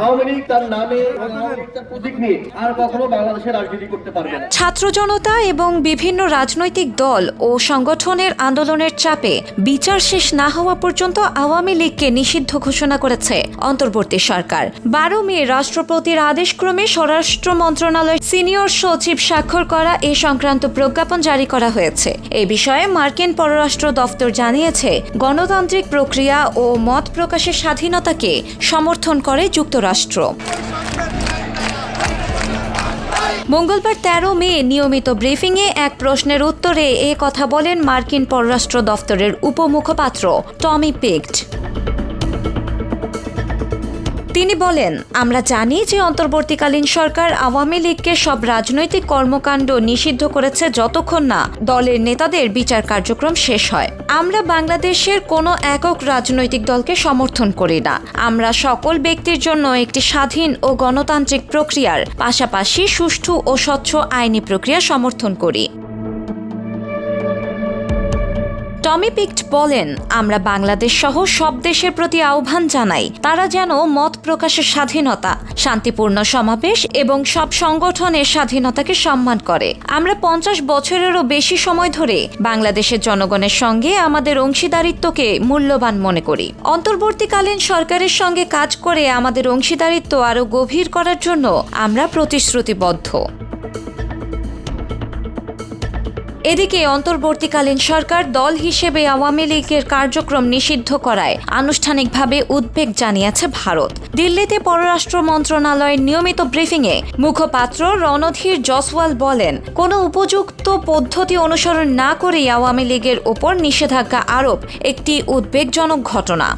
আওয়ামী লীগ তার নামে তার প্রতীক নিয়ে আর কখনো বাংলাদেশের রাজনীতি করতে পারবে না। ছাত্র জনতা এবং বিভিন্ন রাজনৈতিক দল ও সংগঠনের আন্দোলনের চাপে বিচার শেষ না হওয়া পর্যন্ত আওয়ামী লীগকে নিষিদ্ধ ঘোষণা করেছে অন্তর্বর্তী সরকার। 12 মে রাষ্ট্রপতির আদেশক্রমে স্বরাষ্ট্র মন্ত্রণালয়ের সিনিয়র সচিব স্বাক্ষর করা এ সংক্রান্ত প্রজ্ঞাপন জারি করা হয়েছে। এ বিষয়ে মার্কিন পররাষ্ট্র দফতর জানিয়েছে, গণতান্ত্রিক প্রক্রিয়া ও মত প্রকাশের স্বাধীনতাকে সমর্থন করে যুক্তরাষ্ট্র। মঙ্গলবার 13 মে নিয়মিত ব্রিফিংয়ে এক প্রশ্নের উত্তরে এ কথা বলেন মার্কিন পররাষ্ট্র দফতরের উপমুখপাত্র টমি পিক্ট। তিনি বলেন, আমরা জানি যে অন্তর্বর্তীকালীন সরকার আওয়ামী লীগকে সব রাজনৈতিক কর্মকাণ্ড নিষিদ্ধ করেছে যতক্ষণ না দলের নেতাদের বিচার কার্যক্রম শেষ হয়। আমরা বাংলাদেশের কোনো একক রাজনৈতিক দলকে সমর্থন করি না। আমরা সকল ব্যক্তির জন্য একটি স্বাধীন ও গণতান্ত্রিক প্রক্রিয়ার পাশাপাশি সুষ্ঠু ও স্বচ্ছ আইনি প্রক্রিয়া সমর্থন করি। টমি পিক্ট বলেন, আমরা বাংলাদেশ সহ সব দেশের প্রতি আহ্বান জানাই তারা যেন মত প্রকাশের স্বাধীনতা, শান্তিপূর্ণ সমাবেশ এবং সব সংগঠনের স্বাধীনতাকে সম্মান করে। আমরা 50 বছরেরও বেশি সময় ধরে বাংলাদেশের জনগণের সঙ্গে আমাদের অংশীদারিত্বকে মূল্যবান মনে করি। অন্তর্বর্তীকালীন সরকারের সঙ্গে কাজ করে আমাদের অংশীদারিত্ব আরও গভীর করার জন্য আমরা প্রতিশ্রুতিবদ্ধ। এদিকে অন্তর্বর্তীকালীন সরকার দল হিসেবে আওয়ামী লীগের কার্যক্রম নিষিদ্ধ করায় আনুষ্ঠানিকভাবে উদ্বেগ জানিয়েছে ভারত। দিল্লিতে পররাষ্ট্র মন্ত্রণালয়ের নিয়মিত ব্রিফিংয়ে মুখপাত্র রণধীর জসওয়াল বলেন, কোনো উপযুক্ত পদ্ধতি অনুসরণ না করেই আওয়ামী লীগের ওপর নিষেধাজ্ঞা আরোপ একটি উদ্বেগজনক ঘটনা।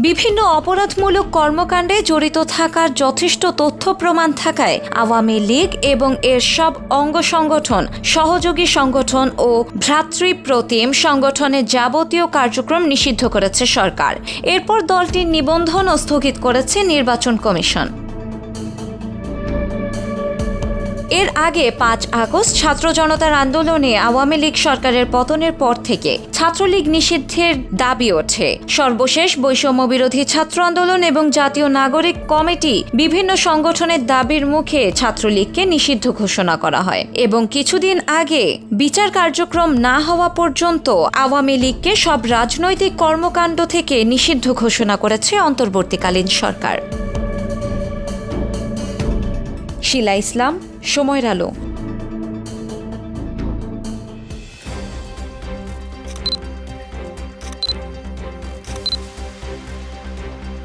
বিভিন্ন অপরাধমূলক কর্মকাণ্ডে জড়িত থাকার যথেষ্ট তথ্য প্রমাণ থাকায় আওয়ামী লীগ এবং এর সব অঙ্গ সংগঠন, সহযোগী সংগঠন ও ভ্রাতৃপ্রতিম সংগঠনের যাবতীয় কার্যক্রম নিষিদ্ধ করেছে সরকার। এরপর দলটির নিবন্ধনও স্থগিত করেছে নির্বাচন কমিশন। এর আগে 5 আগস্ট ছাত্র জনতার আন্দোলনে আওয়ামী লীগ সরকারের পতনের পর থেকে ছাত্রলীগ নিষিদ্ধের দাবি ওঠে। সর্বশেষ বৈষম্য বিরোধী ছাত্র আন্দোলন এবং জাতীয় নাগরিক কমিটি বিভিন্ন সংগঠনের দাবির মুখে ছাত্রলীগকে নিষিদ্ধ ঘোষণা করা হয় এবং কিছুদিন আগে বিচার কার্যক্রম না হওয়া পর্যন্ত আওয়ামী লীগকে সব রাজনৈতিক কর্মকাণ্ড থেকে নিষিদ্ধ ঘোষণা করেছে অন্তর্বর্তীকালীন সরকার। শিলা ইসলাম, সময়ের আলো।